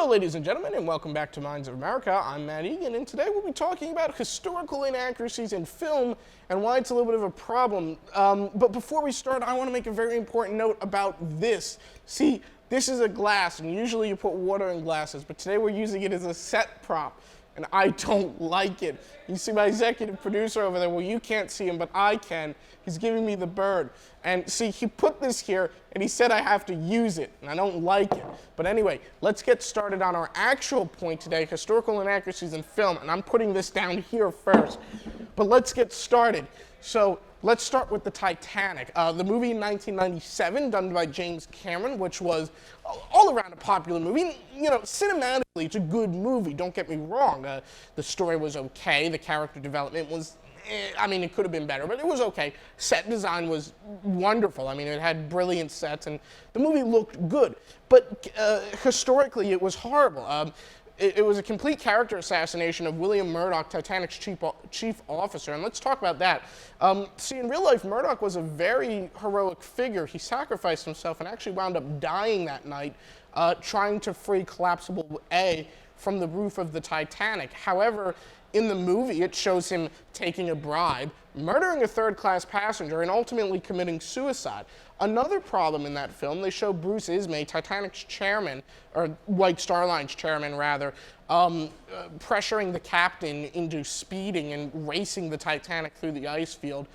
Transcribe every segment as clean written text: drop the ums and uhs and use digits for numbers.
Hello, ladies and gentlemen, and welcome back to Minds of America. I'm Matt Eagan, and today we'll be talking about historical inaccuracies in film and why it's a little bit of a problem. But before we start, I want to make a very important note about this. See, this is a glass, and usually you put water in glasses, but today we're using it as a set prop, and I don't like it. You see my executive producer over there, well, you can't see him, but I can. He's giving me the bird. And see, he put this here, and he said I have to use it, and I don't like it. But anyway, let's get started on our actual point today, historical inaccuracies in film, and I'm putting this down here first. But let's get started. So let's start with the Titanic, the movie in 1997 done by James Cameron, which was all around a popular movie. You know, cinematically, it's a good movie, don't get me wrong. The story was okay, the character development was I mean, it could have been better, but it was okay. Set design was wonderful. I mean, it had brilliant sets, and the movie looked good. But historically, it was horrible. It was a complete character assassination of William Murdoch, Titanic's chief officer, and let's talk about that. See, in real life, Murdoch was a very heroic figure. He sacrificed himself and actually wound up dying that night trying to free collapsible A from the roof of the Titanic. However, in the movie, it shows him taking a bribe, murdering a third-class passenger, and ultimately committing suicide. Another problem in that film, they show Bruce Ismay, Titanic's chairman, or White Star Line's chairman, rather, pressuring the captain into speeding and racing the Titanic through the ice field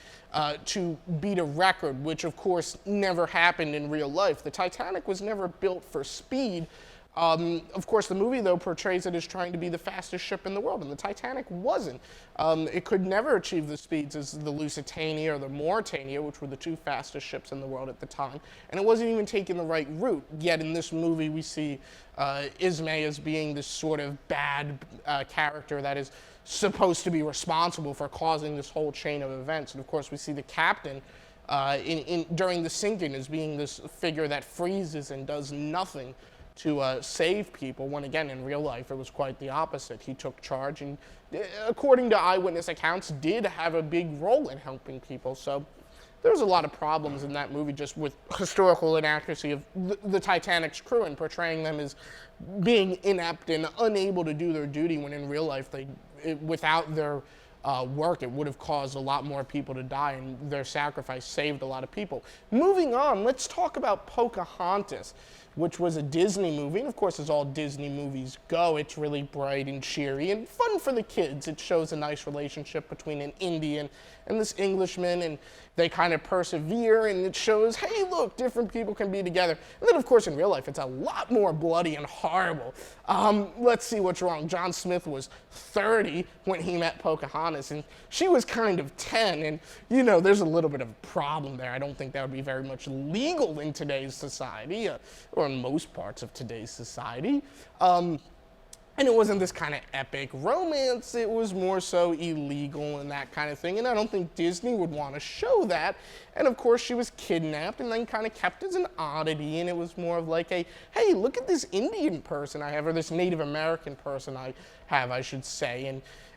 to beat a record, which, of course, never happened in real life. The Titanic was never built for speed. Of course, the movie, though, portrays it as trying to be the fastest ship in the world, and the Titanic wasn't. It could never achieve the speeds as the Lusitania or the Mauretania, which were the two fastest ships in the world at the time, and it wasn't even taking the right route. Yet in this movie, we see Ismay as being this sort of bad character that is supposed to be responsible for causing this whole chain of events. And of course, we see the captain during the sinking as being this figure that freezes and does nothing to save people, when again, in real life, it was quite the opposite. He took charge and, according to eyewitness accounts, did have a big role in helping people. So there's a lot of problems in that movie just with historical inaccuracy of the Titanic's crew and portraying them as being inept and unable to do their duty, when in real life, without their work, it would have caused a lot more people to die, and their sacrifice saved a lot of people. Moving on, let's talk about Pocahontas, which was a Disney movie, and of course, as all Disney movies go, it's really bright and cheery and fun for the kids. It shows a nice relationship between an Indian and this Englishman, and they kind of persevere, and it shows, hey, look, different people can be together. And then, of course, in real life, it's a lot more bloody and horrible. Let's see what's wrong. John Smith was 30 when he met Pocahontas, and she was kind of 10, and, you know, there's a little bit of a problem there. I don't think that would be very much legal in today's society, or in most parts of today's society. And it wasn't this kind of epic romance, it was more so illegal and that kind of thing, and I don't think Disney would want to show that. And of course, she was kidnapped and then kind of kept as an oddity, and it was more of like a, hey, look at this Indian person I have, or this Native American person I have, I should say.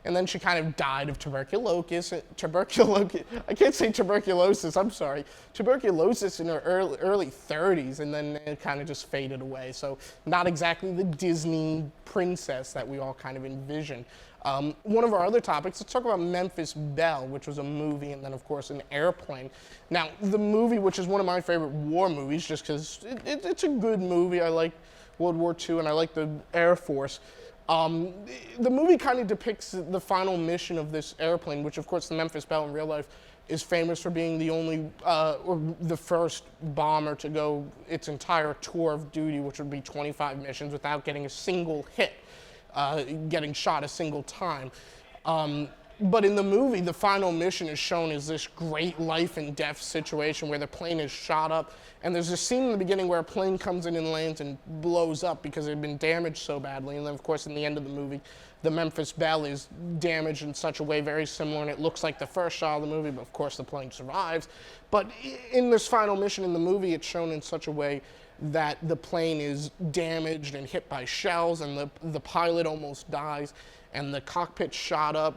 And then she kind of died of tuberculosis, I can't say tuberculosis, I'm sorry, tuberculosis in her early 30s, and then it kind of just faded away. So not exactly the Disney princess that we all kind of envision. One of our other topics, let's talk about Memphis Belle, which was a movie, and then of course an airplane. Now, the movie, which is one of my favorite war movies, just because it's a good movie. I like World War II, and I like the Air Force. The movie kind of depicts the final mission of this airplane, which of course the Memphis Belle in real life is famous for being the only, or the first bomber to go its entire tour of duty, which would be 25 missions without getting a single hit, getting shot a single time. But in the movie, the final mission is shown as this great life and death situation where the plane is shot up. And there's a scene in the beginning where a plane comes in and lands and blows up because it had been damaged so badly. And then, of course, in the end of the movie, the Memphis Belle is damaged in such a way very similar, and it looks like the first shot of the movie, but of course the plane survives. But in this final mission in the movie, it's shown in such a way that the plane is damaged and hit by shells, and the pilot almost dies, and the cockpit shot up.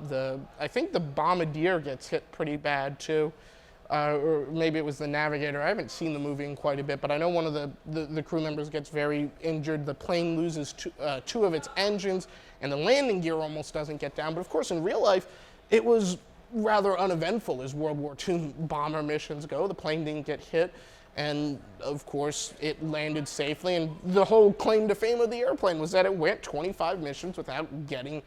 I think the bombardier gets hit pretty bad too. or maybe it was the navigator. I haven't seen the movie in quite a bit, but I know one of the crew members gets very injured. The plane loses two of its engines, and the landing gear almost doesn't get down. But of course, in real life, it was rather uneventful as World War II bomber missions go. The plane didn't get hit, and of course, it landed safely. And the whole claim to fame of the airplane was that it went 25 missions without getting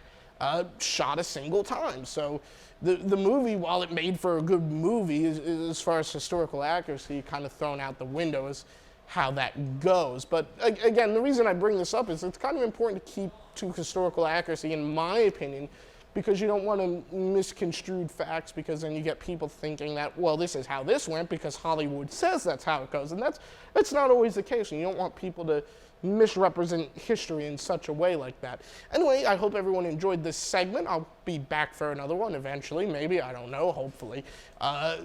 shot a single time. So the movie, while it made for a good movie, as far as historical accuracy, kind of thrown out the window as how that goes. But again, the reason I bring this up is it's kind of important to keep to historical accuracy, in my opinion, because you don't want to misconstrued facts, because then you get people thinking that, well, this is how this went because Hollywood says that's how it goes. And that's not always the case. And you don't want people to misrepresent history in such a way like that. Anyway, I hope everyone enjoyed this segment. I'll be back for another one eventually, maybe, I don't know, hopefully.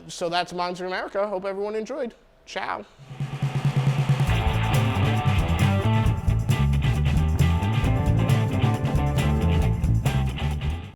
So that's Minds of America. Hope everyone enjoyed. Ciao.